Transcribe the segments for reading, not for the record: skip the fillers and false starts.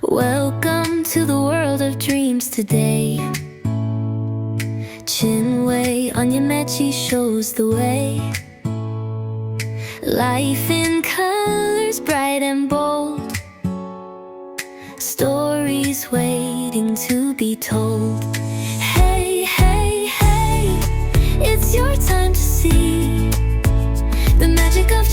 Welcome to the world of dreams today. Chinwei Onyemechi shows the way. Life in colors bright and bold. Stories waiting to be told. Hey, hey, hey, it's your time to see the magic of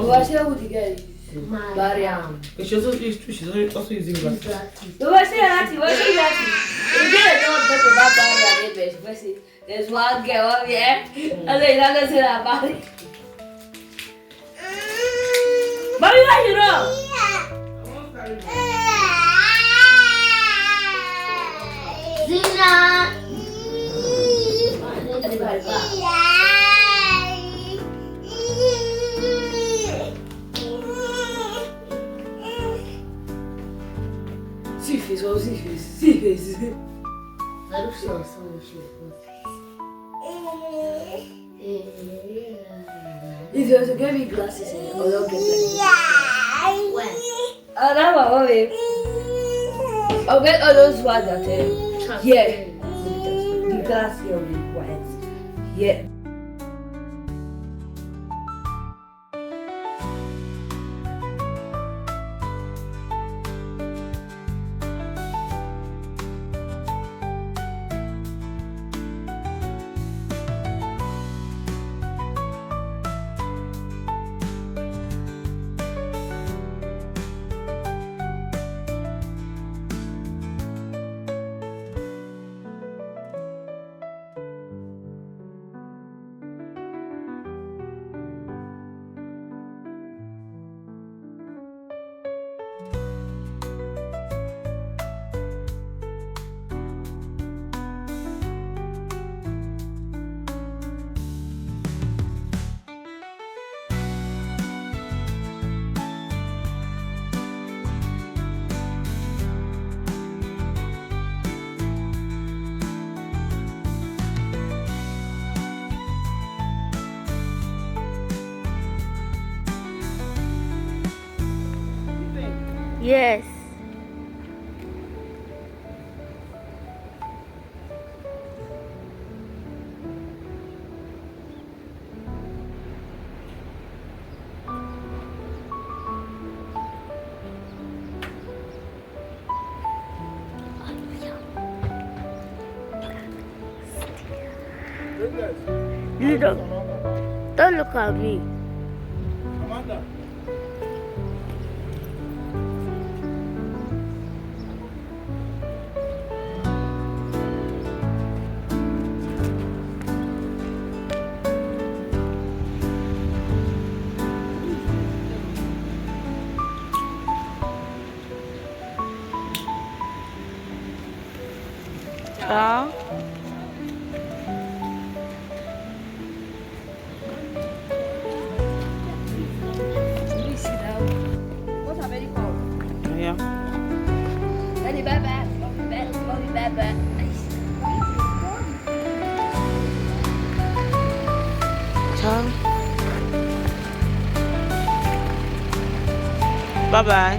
Właśnie udigaj. Mariam. She's also using glasses. Właśnie Lati. You get don't talk about Mariam. There's one girl over here. And then another say about it. Mommy, why you know? Zina. See face. I don't know some shit. If you also give me glasses, I'll not get them. When? Oh, that one, mommy. I'll get all those ones that yeah. The glass here will be white. Yeah. yes. You don't look at me. Amanda. Ciao. What's up, Eddie? Yeah. Eddie, bye bye. Bye bye. Ciao. Bye bye.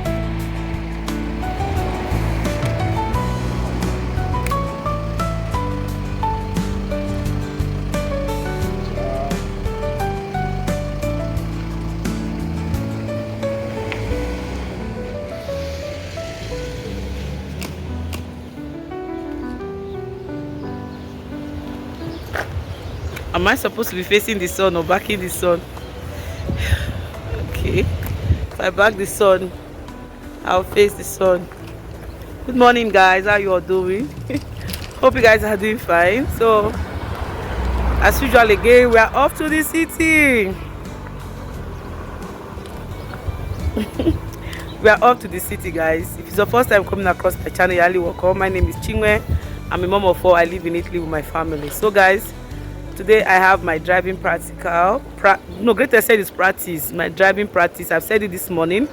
Am I supposed to be facing the sun or backing the sun? Okay. If I back the sun, I'll face the sun. Good morning, guys. How you all doing? Hope you guys are doing fine. So, as usual, again, we are off to the city. We are off to the city, guys. If it's your first time coming across my channel, you're highly welcome. My name is Chinwe. I'm a mom of 4. I live in Italy with my family. So, guys, today I have my driving practical. Greater said is practice. My driving practice. I've said it this morning.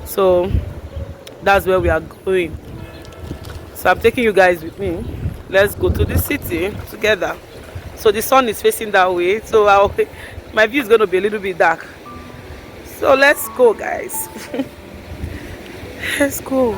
So that's where we are going. So I'm taking you guys with me. Let's go to the city together. So the sun is facing that way. So my view is going to be a little bit dark. So let's go, guys. Let's go.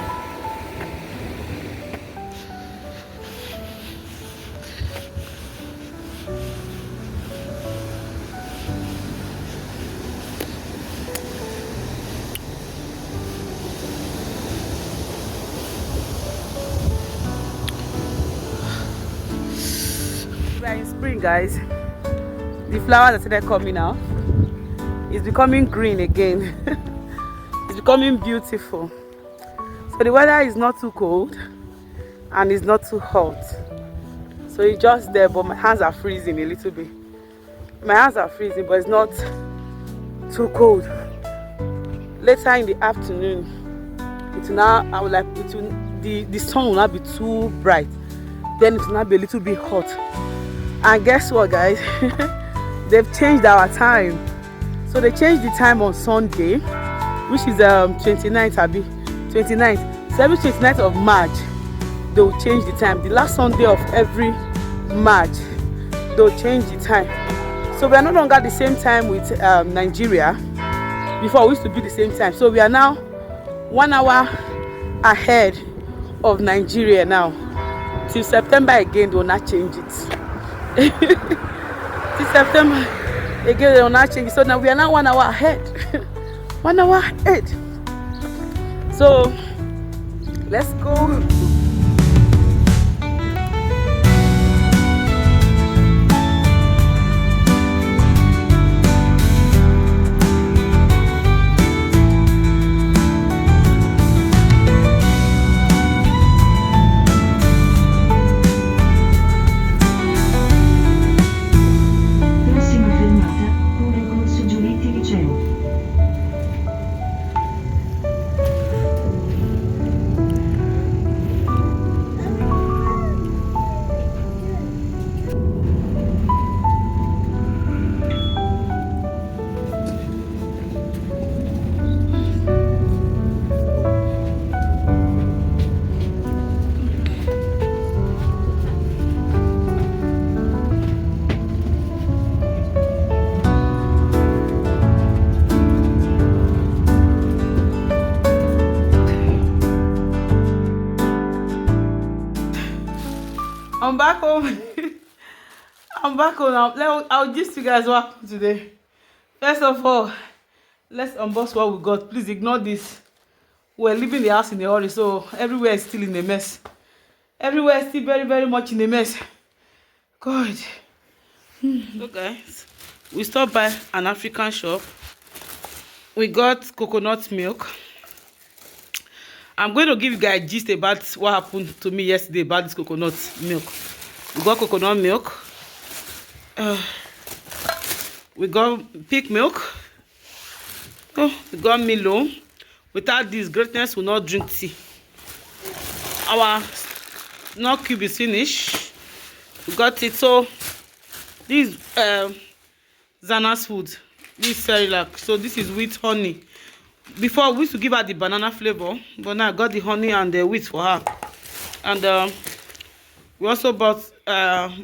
We are in spring, guys. The flowers are started coming out. It's becoming green again. It's becoming beautiful. So the weather is not too cold and it's not too hot. So it's just there, but my hands are freezing a little bit. My hands are freezing, but it's not too cold. Later in the afternoon, it will now, the sun will not be too bright. Then it will not be a little bit hot. And guess what, guys? They've changed our time. So they changed the time on Sunday, which is 29th, Abi. 29th. So every 29th of March, they will change the time. The last Sunday of every March, they will change the time. So we are no longer the same time with Nigeria. Before we used to be the same time. So we are now 1 hour ahead of Nigeria now. Till September again, they will not change it. Till September again, they will not change it. So now we are now 1 hour ahead. 1 hour ahead. So let's go. I'm back home. I'm back home now. I'll just you guys what happened today. First of all, let's unbox what we got. Please ignore this. We're leaving the house in a hurry, so everywhere is still in a mess. Everywhere is still very, very much in a mess. God. So guys, we stopped by an African shop. We got coconut milk. I'm going to give you guys a gist about what happened to me yesterday about this coconut milk. We got coconut milk. We got pig milk. Oh, we got Milo. Without this, greatness will not drink tea. Our nut cube is finished. We got it. So this Zana's food. This Cerelac. So this is with honey. Before we used to give her the banana flavor, but now I got the honey and the wheat for her. And we also bought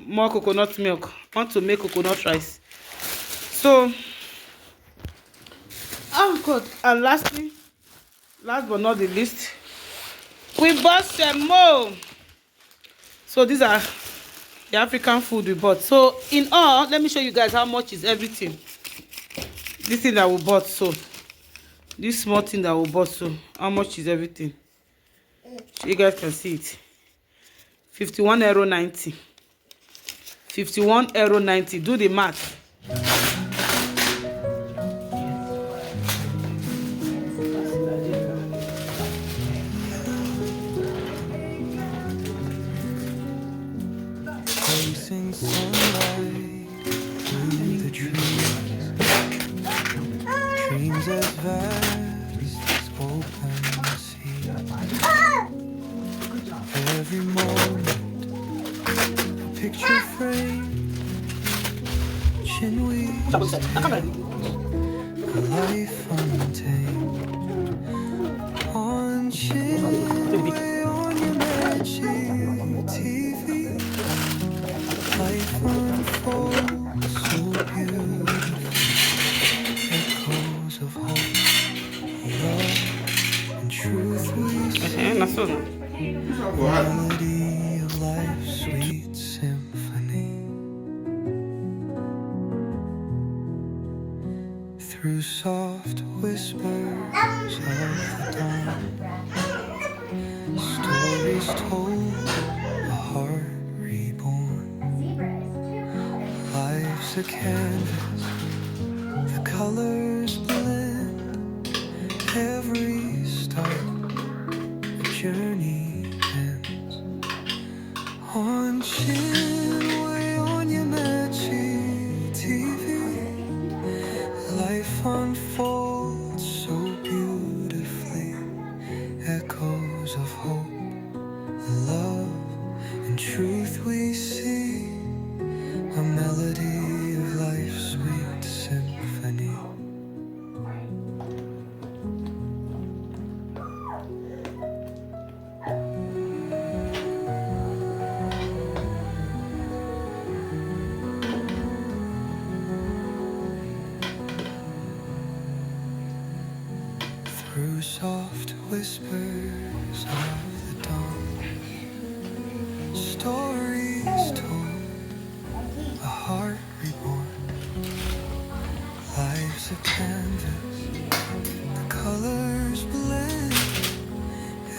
more coconut milk. I want to make coconut rice. So, oh God! And lastly, last but not the least, we bought some more. So these are the African food we bought. So in all, let me show you guys how much is everything. This thing that we bought. So this small thing that we bought. So how much is everything? So you guys can see it. €51.90. €51.90. Do the math. Chasing sunlight through the trees, dreams as vast as open sea. Every moment, a picture frame, chin weaves, a life untamed. On chin, way on your magic TV. Life unfolds so beautifully. Echoes of hope, love, and truth we see. Melody of life's sweet symphony. Through soft whispers of the dawn, stories told, a heart reborn. Life's a canvas, the colors blend. Every start, a journey ends. On chin, way on your magic TV. Life unfolds so beautifully. Echoes of hope, love, and truth we see. A melody of life's sweet symphony. Through soft whispers of the dawn, stories told, a heart reborn. Life's a canvas, the colors blend.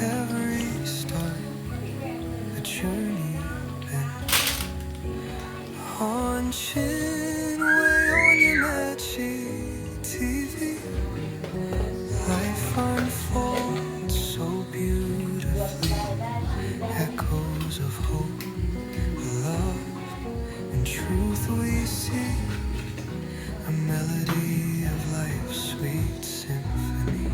Every start, a journey ends. On chin, way on your magic TV. Life unfolds so beautifully. Echoes of hope, love, and truth we see. A melody of life's sweet symphony.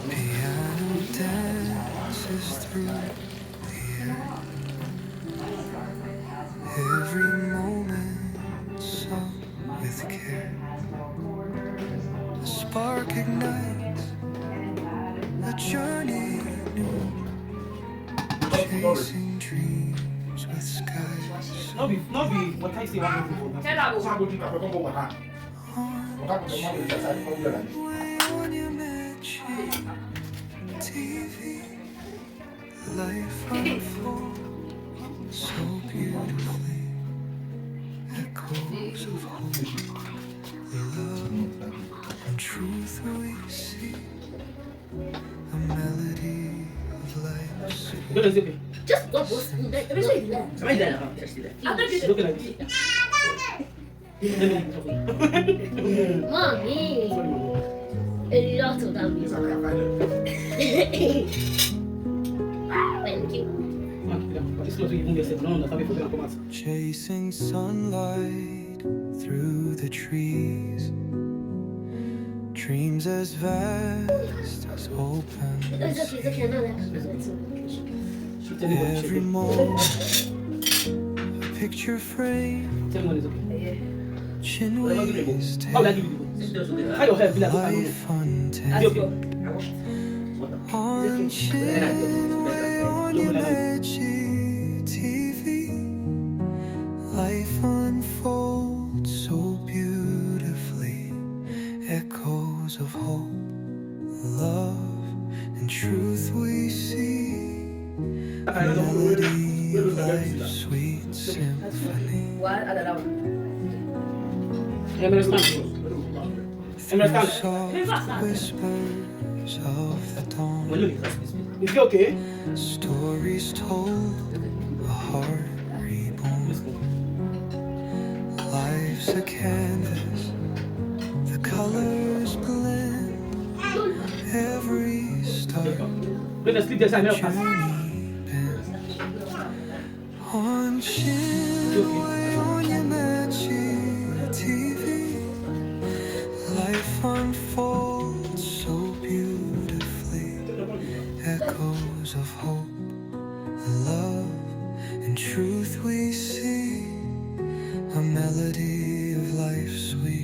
Piano dances through the air. Every moment sung with care. A spark ignites, a journey new, chasing dreams with skies so What I say, one way on your magic TV. Life unfolds so beautifully. Echoes of hope, love, and truth we see. Look at it. Just go. Let me see. Look at it. Mommy. A lot of them. Thank you. Chasing sunlight through the trees, dreams as vast as open It's okay. No, every moment a picture frame, chin waist life untamed on chin on your magic TV. Life unfolds so beautifully, echoes of hope, love, and truth we see. A melody of life's sweet symphony. Through soft whispers of the dawn, Is he okay? stories told, a heart reborn. Life's a canvas, the colors blend. Every star When I sleep, there's an journey bends. On chin, on your magic TV, life unfolds so beautifully. Echoes of hope, love, and truth we see. A melody of life sweet.